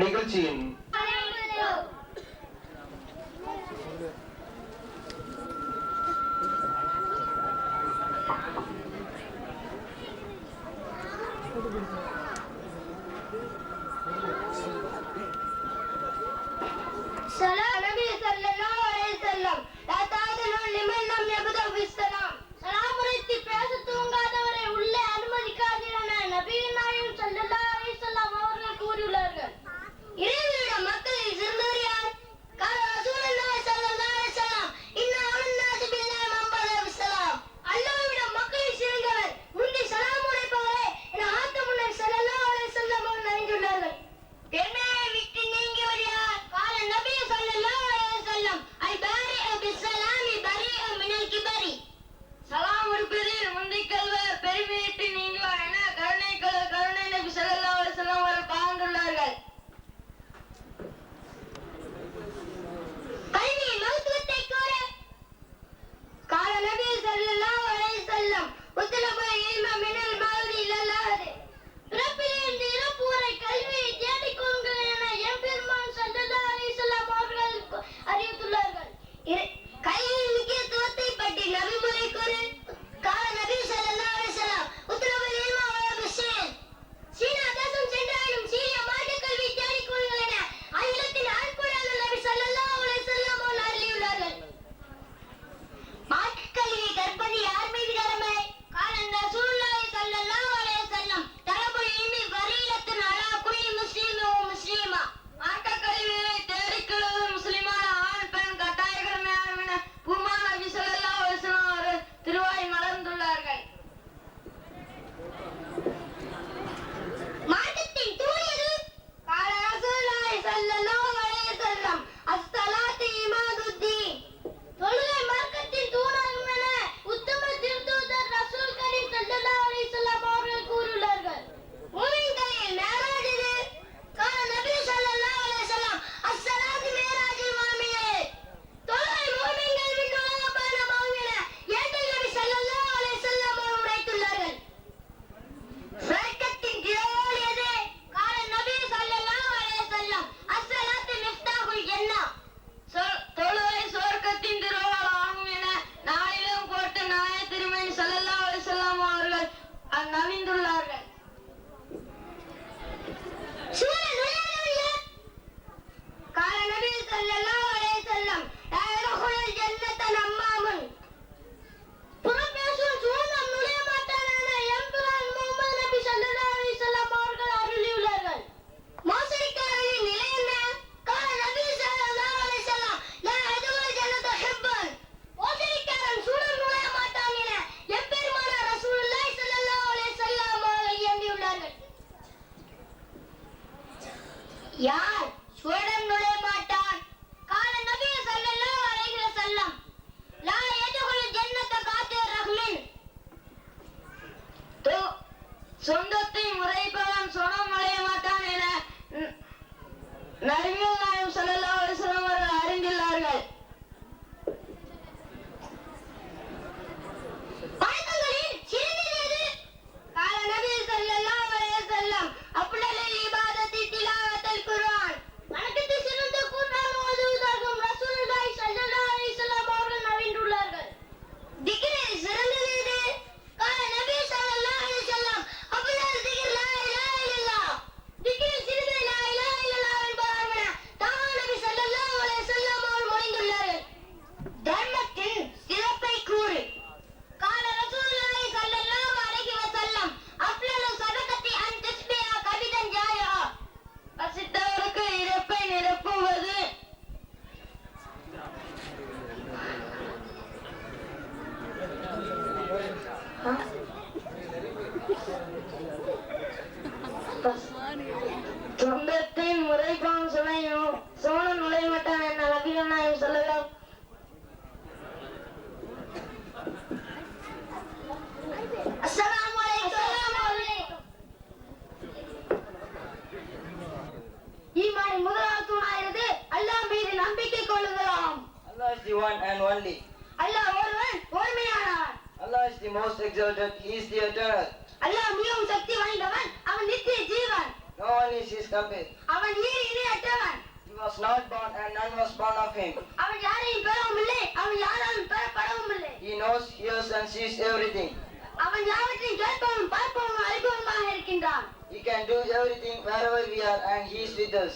நிகழ்ச்சியின் யார் சுவனம் நுழைய மாட்டான்? கால நபி ஸல்லல்லாஹு அலைஹி வஸல்லம் லா யதுகுல் ஜன்னத காத்திர் ரஹ்மின். சொந்தத்தை முறைப்பவன் சுவனம் நுழைய மாட்டான் என நபிகள் நாயகம் ஸல்லல்லாஹு அலைஹி வஸல்லம் அவர்கள் அறிந்துள்ளார்கள். வணக்கங்களில் சிறந்தது எது? கால நபி ஸல்லல்லாஹு அலைஹி வஸல்லம் அஃலல் இபாதத்தி திலாவத்துல் குர்ஆன். வணக்கத்தில் சிறந்த குர்ஆன் ஓதுவதாகும் ரசூலுல்லாஹி ஸல்லல்லாஹு அலைஹி வஸல்லம் அவர்கள் நவின்றுள்ளார்கள். திக்ரில் சிறந்தது எது? கால நபி ஸல்லல்லாஹு அலைஹி வஸல்லம் அஃலல் திக்ர் லா இலாஹா இல்லல்லாஹ். திக்ரில் சிறந்தது லா இலாஹா இல்லல்லாஹ் என்பதாகும் என தாவா நபி ஸல்லல்லாஹு அலைஹி வஸல்லம் அவர்கள் மொழிந்துள்ளார்கள். தர்மத்தின் சிறப்பை கூறு. கால ரசூலுல்லாஹி ஸல்லல்லாஹு அலைஹி வஸல்லம் அஃலல் சதகத்தி அன் தஸ்பிஹா கபிதன் ஜாயா. பசித்தவருக்கு இறப்பை நிரப்புவது. சொந்தத்தின் முறைப்பான் சுனையும் சோழன் நுழைவட்டான் என நபிகள் நாயகம் ஸல்லல்லாஹு அஸ்ஸலாமு அலைக்கும். ஈமானின் முதலாவது தூணாகிறது அல்லாஹ் மீது நம்பிக்கை கொள்ளுதலாம். Allah is the one and only. அல்லாஹ் ஒருவன் ஒருமையானவன். Allah is the most exalted. He is the eternal. அல்லாஹ் மிகவும் சக்தி வாய்ந்தவன். அவன் நித்திய ஜீவன். No one is his compare. அவன் ஈடு இணையற்றவன். He was not born and none was born of him. அவன் யாரையும் பெறவும் இல்லை, அவன் யாராலும் பெறப்படவும் இல்லை. He knows, hears and sees everything. அவன் யாவற்றையும் கேட்பவனும் பார்ப்பவனும் அறிபவனுமாக இருக்கின்றான். He can do everything wherever we are and he is with us.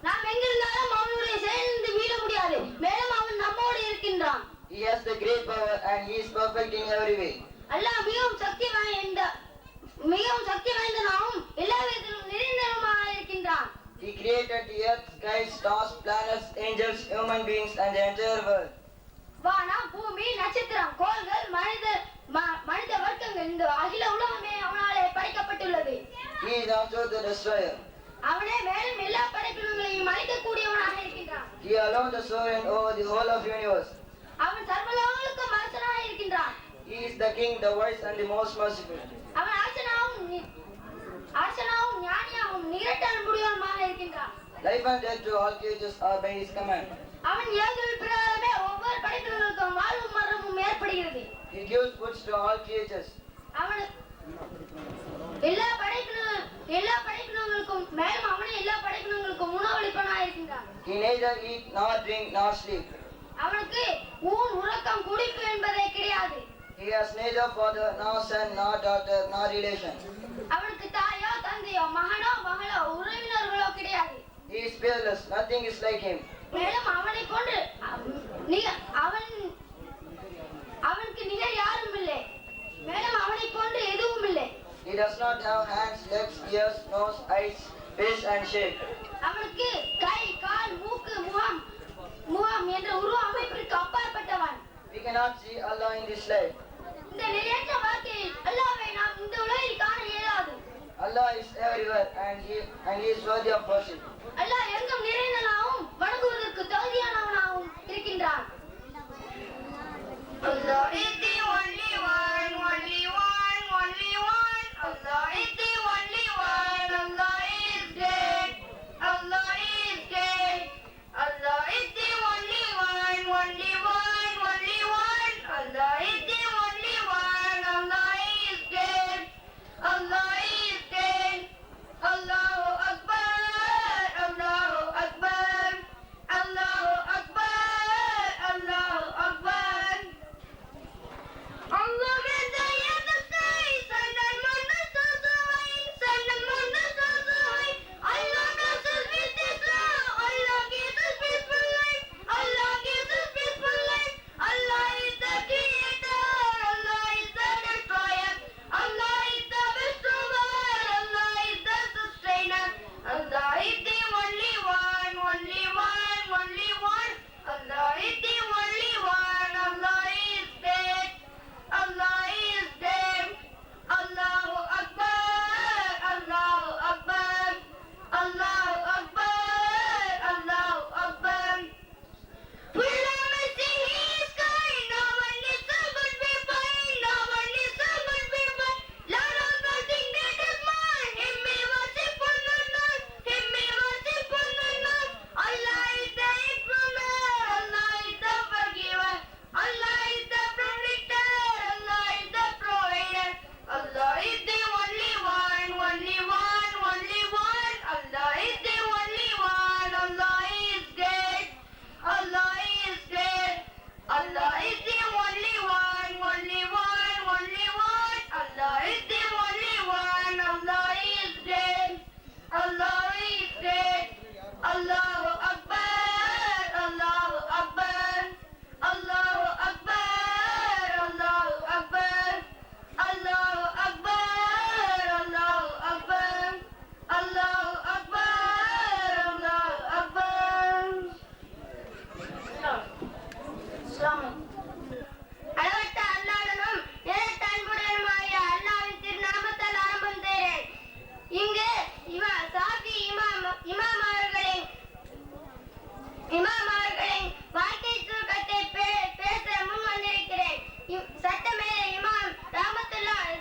நாம் எங்கிருந்தாலும் அவனுடைய செயலிலிருந்து மீள முடியாது. மேலும் அவன் நம்மோடு இருக்கின்றான். He has the great power and he is perfect in every way. அல்லாஹ் மிகவும் சக்தி வாய்ந்தவனாகவும் எல்லா விதத்திலும் நிறைந்தவனுமாக இருக்கின்றான். He created the earth, skies, stars, planets, angels, human beings and the entire world. வானம், பூமி, நட்சத்திரம், கோள்கள், மனித வர்க்கங்கள், இந்த அகில உலகமே அவனாலே படைக்கப்பட்டுள்ளது. He is also the destroyer. அவனே மேலும் எல்லா படைப்பினங்களையும் அழிக்கக்கூடியவனாக இருக்கின்றான். He alone the sovereign over the whole of universe. அவன் சர்வலோகங்களுக்கும் அரசனாக இருக்கின்றான். He is the king, the wise and the most merciful. அவன் அரசனாகவும் ஞானியாகவும் நிகரற்ற அன்புடையவனுமாக இருக்கின்றான். Life and death to all creatures are by his command. அவன் ஏகல் பிரகாரமே ஒவ்வொரு படைப்பினங்களுக்கும் வாழ்வும் மரணமும் ஏற்படுகிறது. He gives food to all creatures. அவன் எல்லா படைப்பினங்களுக்கும் மேலும் அவனே எல்லா படைப்பினங்களுக்கும் உணவளிப்பவனாக இருக்கின்றான். He neither eat nor drink nor sleep. அவனுக்கு ஊன் உறக்கம் குடிப்பு என்பதே கிடையாது. He has neither father nor son nor daughter nor relation. அவனுக்கு தாயோ தந்தையோ மகனோ மகளோ உறவினர்களோ கிடையாது. He is fearless, nothing is like him. மேலும் அவனை போன்று அவனுக்கு நிகர் யாரும் இல்லை. மேலும் அவனை போன்று எதுவும் இல்லை. He does not have hands, legs, ears, nose, eyes, face and shape. அவனுக்கு கை, கால், மூக்கு, முகம் என்ற உருவ அமைப்பிற்கு அப்பாற்பட்டவன். We cannot see Allah in this life. இந்த நிலையற்ற வாழ்க்கையில் அல்லாஹ்வை நாம் இந்த உலகில் காண இயலாது. Allah is everywhere and he is worthy of worship. அல்லாஹ் எங்கும் நிறைந்தவனாகவும் வணங்குவதற்கு தகுதியானவனாகவும் இருக்கின்றான். Allah is the only one, only one, only one. Allah is the only one. Allah is great. Allah is great. Allah is the only one, only one, only one. Allah is the only one. Allah is great. Allah is great. Allahu Akbar. Allahu Akbar. Allahu Akbar. Allahu Akbar. Allah is in the sky, sun and moon are still showing, sun and moon are still showing. Allah bless us with His love, Allah gives us peaceful life, Allah gives us peaceful life. Allah is the creator, Allah is the destroyer, Allah is the bestower, Allah is the sustainer. Allah is the only one, only one, only one. Allah is the only one, Allah is great. Allah is there. Allahu Akbar. Allahu Akbar. Allahu Akbar. Allahu Akbar. Full of mercy, He is kind. No one is so good people. No one is so good people. Lord of nothing that is mine. Him we worship on the Lord. Him we worship on the Lord. Allah is the Exponent. Allah is the Forgiver. Allah is the Protector. Allah is the Provider. Allah is the only one, only one, only one. Allah is the only one. Allah is great. Allah is great. Allah is the only one, only one, only one. Allah is the only one. Allah is great. Allah is great. Allahu Akbar. Allahu Akbar. Allahu Akbar. Allahu Akbar. Allahu Akbar. Allahu Akbar. Allahu Akbar. Allahu Akbar. அளவற்ற அல்லாஹ்வுடனும் நிலைத்த அன்புடனுமாகிய அல்லாஹ்வின் திருநாமத்தால் ஆரம்பம் செய்கிறேன். இங்கு சாஃபி இமாம் அவர்களின் வாழ்க்கை சுருக்கத்தை பேச முன் வந்திருக்கிறேன். சட்டமேதை இமாம்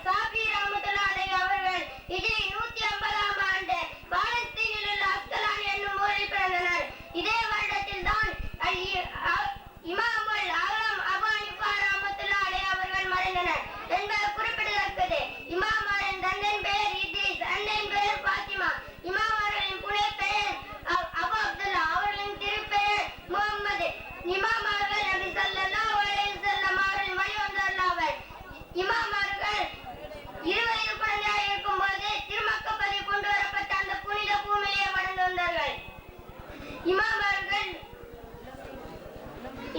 சாஃபி ரஹ்மத்துல்லாஹி அலைஹி அவர்கள் ஹிஜ்ரி 150ஆம் ஆண்டு பாலஸ்தீனில் உள்ள அஸ்கலான் என்னும் ஊரில் பிறந்தனர். இதே வருடத்தில் தான் இமாமுல் ஆலம் அபூ ஹனீஃபா ரஹ்மத்துல்லாஹி அலைஹி அவர்கள் மறைந்தனர் என்பது குறிப்பிடத்தக்கது. இமாம் அவரின் தந்தையின் பெயர் இத்ரீஸ், அன்னையின் பெயர் பாத்திமா. இமாம் இமாம் அவர்கள்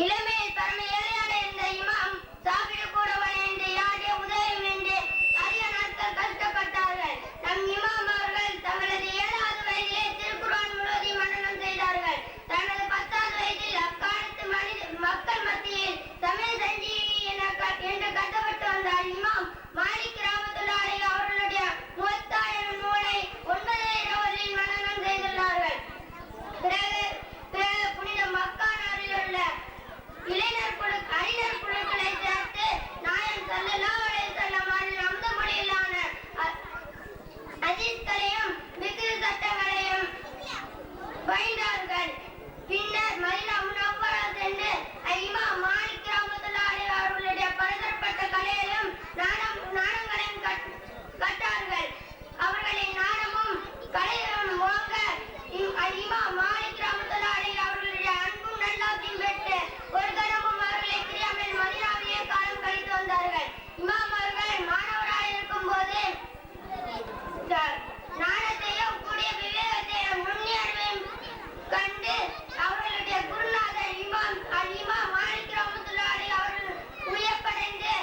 இளமையில் பரம ஏழையான இந்த இமாம் சாப்பிட கூட என்று யாருடைய உதவி என்று அதிக நாட்கள் கஷ்டப்பட்டார்கள். நம் இமாம் அவர்கள் தங்களது 7வது வயதிலே திருக்குர்ஆன் முழுவதையும் மனனம் செய்தார்கள். தனது 10வது வயதில் அக்காலத்து மக்கள் மத்தியில் தமிழ் சஞ்சீவி என்று கட்டப்பட்டு வந்தார். இமாம் மாலிக் ரஹ்மத்துல்லாஹி அலைஹி அவர்களுடைய முவத்தா எனும் நூலை 9 இரவுகளில் மனனம் செய்துள்ளார்கள். பிறகு புனித மக்கா நகரில் உள்ள அறிஞர் குழுக்களை சேர்த்து நாயகம் ஸல்லல்லாஹு அலைஹி வஸல்லம் அவர்களின் அமுத மொழியிலான ஹதீஸ்களையும் ஃபிக்ஹ் சட்டங்களையும் பயின்றார்கள். பின்னர் மதீனா முனவ்வரா சென்று இமாம் மாலிக் ரஹ்மத்துல்லாஹி அலைஹி அவர்களுடைய பலதரப்பட்ட கலையையும் நாணங்களையும் கற்றார்கள். அவர்களின் நாணமும் கலையும் ஓங்க இமாம் மாலிக் ரஹ்மத்துல்லாஹி அலைஹி அவர்களுடைய அன்பும் நல்லாசியும் பெற்று ஒரு கணமும் அவர்களை பிரியாமல் மதீனாவிலே காலம் கழித்து வந்தார்கள். இமாம் அவர்கள் மாணவராக இருக்கும் போது ஞானத்தையும் கூடிய விவேகத்தையும் நுண்ணியறிவையும் கண்டு அவர்களுடைய குருநாதர் இமாம் மாலிக் ரஹ்மத்துல்லாஹி அலைஹி அவர்கள் உயர்ப்படைந்து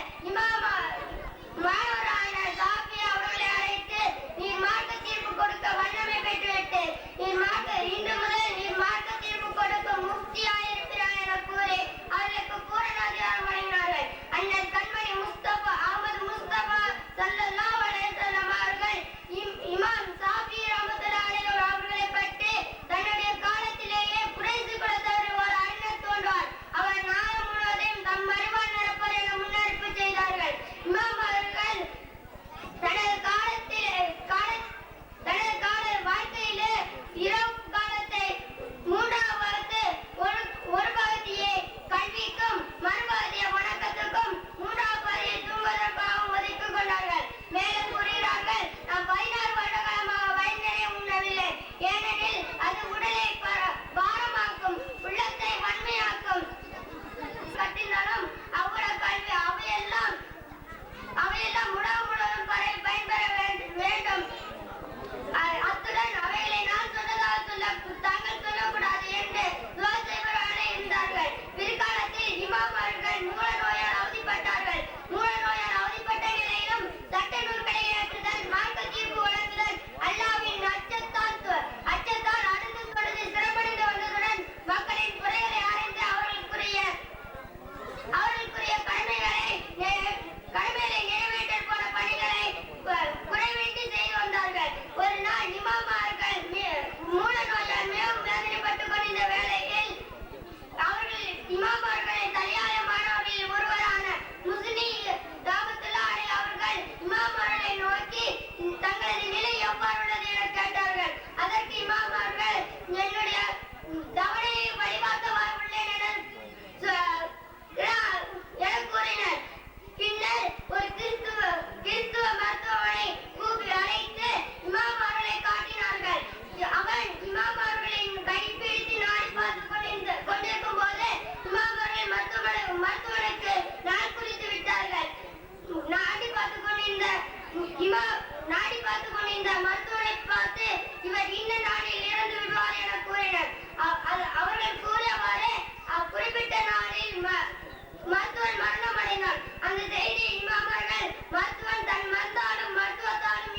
மாணவரான ஷாஃபி அவர்களை அழைத்து நீர் மார்க்க தீர்ப்பு கொடுக்க வல்லமை பெற்றுவிட்டு இன்று முதல் நீர் மார்க்க தீர்ப்பு கொடுக்கும் முஃப்தியாயிருக்கிறாய் என கூறி அவர்களுக்கு பூரண அதிகாரம் வழங்கினார்கள். அண்ணல் கண்மணி அஹ்மது முஸ்தபா ஸல்லல்லாஹு அலைஹி வஸல்லம் அவர்கள் இமாம் ஷாஃபி ரஹ்மத்துல்லாஹி அலைஹி அவர்களை பற்றி தன்னுடைய காலத்திலேயே குறைசி குலத்தவர் ஒரு அறிஞர் தோன்றுவார், அவர் நாள் முழுவதையும் தம் அறிவால் நடப்பர் என முன்னறிவிப்பு செய்தார்கள். இமாம் அவர்கள் தனது வாழ்க்கையிலே இரவு காலத்தை 3வது பகுதி ஒரு பகுதியை கல்விக்கும் மறுபகுதியை வணக்கத்துக்கும் 3வது பகுதியை தூங்குவதற்காகவும் ஒதுக்கிக் கொண்டார்கள். மேலும் கூறுகிறார்கள், நாம் 16 வருட காலமாக வயிறு நிறைய உண்ணவில்லை, ஏனெனில் அது உடலை பாரமாக்கும், உள்ளத்தை வன்மையாக்கும். கட்டினாலும் அவ்வளவு கல்வி அவையெல்லாம் உணவு முழுவதும் பயன்பெற வேண்டும். அத்துடன் அவைகளை நான் சொன்னதாக தாங்கள் சொல்லக்கூடாது என்று துஆ செய்பவர்களாக இருந்தார்கள். பிற்காலத்தில் இமாம் அவர்கள் மூல நோயால் அவதிப்பட்டார்கள். மூல நோயால் அவதிப்பட்ட நிலையிலும் சட்ட நூல்களை ஏற்றுதல், மார்க்க தீர்ப்பு வழங்குதல், அல்லாஹ்வின் அச்சத்தால் அடுத்து தொடர்ந்து சிறப்படைந்து வந்ததுடன் மக்களின் குறைகளை அறிந்து அவர்களுக்குரிய கடமைகளை நிறைவேற்றல் போன பணிகளை குறைவின்றி செய்து வந்தார்கள். ஒரு நாள் இமாம் அவர்கள் மூல நோயால் மிகவும் வேதனைப்பட்டுக் கொண்டிருந்த வேளையில் இமாம் அவர்களின் தலையாய மாணவர்களில் ஒருவரான முஸ்னி ரஹ்மத்துல்லாஹி அலைஹி அவர்கள் இமாம் அவர்களை நோக்கி தங்களது நிலை எவ்வாறு உள்ளது என கேட்டார்கள். அதற்கு இமாம் அவர்கள் என்னுடைய தவணையை வழிபார்க்க உள்ளேன் என கூறினர். பின்னர் ஒரு கிறிஸ்துவ மருத்துவனை கூப்பி அழைத்து இமாம் அவர்களை காட்டினார்கள். அவன் இமாம் அவர்களின் கைப்பிடித்து நாடி பார்த்துக் கொண்டிருக்கும் போது இமாம் அவர்கள் மருத்துவனுக்கு நாள் குறித்து விட்டார்கள். நாடி பார்த்துக் கொண்டிருந்த மருத்துவனை பார்த்து இவர் இந்த நாளில் இறந்து விடுவார் என கூறினர். அவர்கள் கூறியவாறு குறிப்பிட்ட நாளில் மருத்துவன் மரணம் அடைந்தார். அந்த செய்தி இமாம் அவர்கள் மருத்துவன் தன் மருந்தாலும் மருத்துவத்தாலும்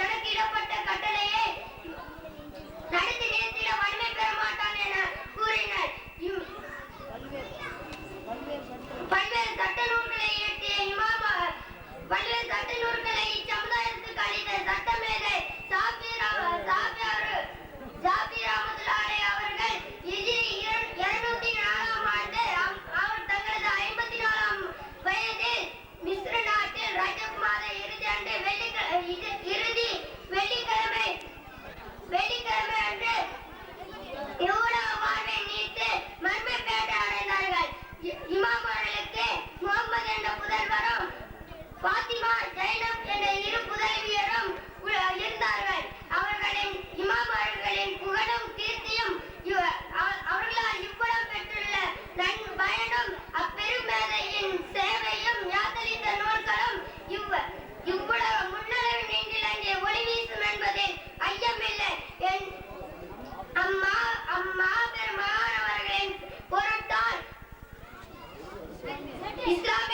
எனக்கு இடப்பட்ட கட்டளையை நடத்தி நிறுத்திட வலிமை பெற மாட்டான் என கூறினர். பல்வேறு சட்ட நூல்களை இயற்றிய பல்வேறு சட்ட நூல்களை இச்சமுதாயத்துக்கு அளித்த சட்டமேதை ஷாஃபி ரஹ்மத்துல்லாஹி அலைஹி அவர்கள் இஸ்லாமிய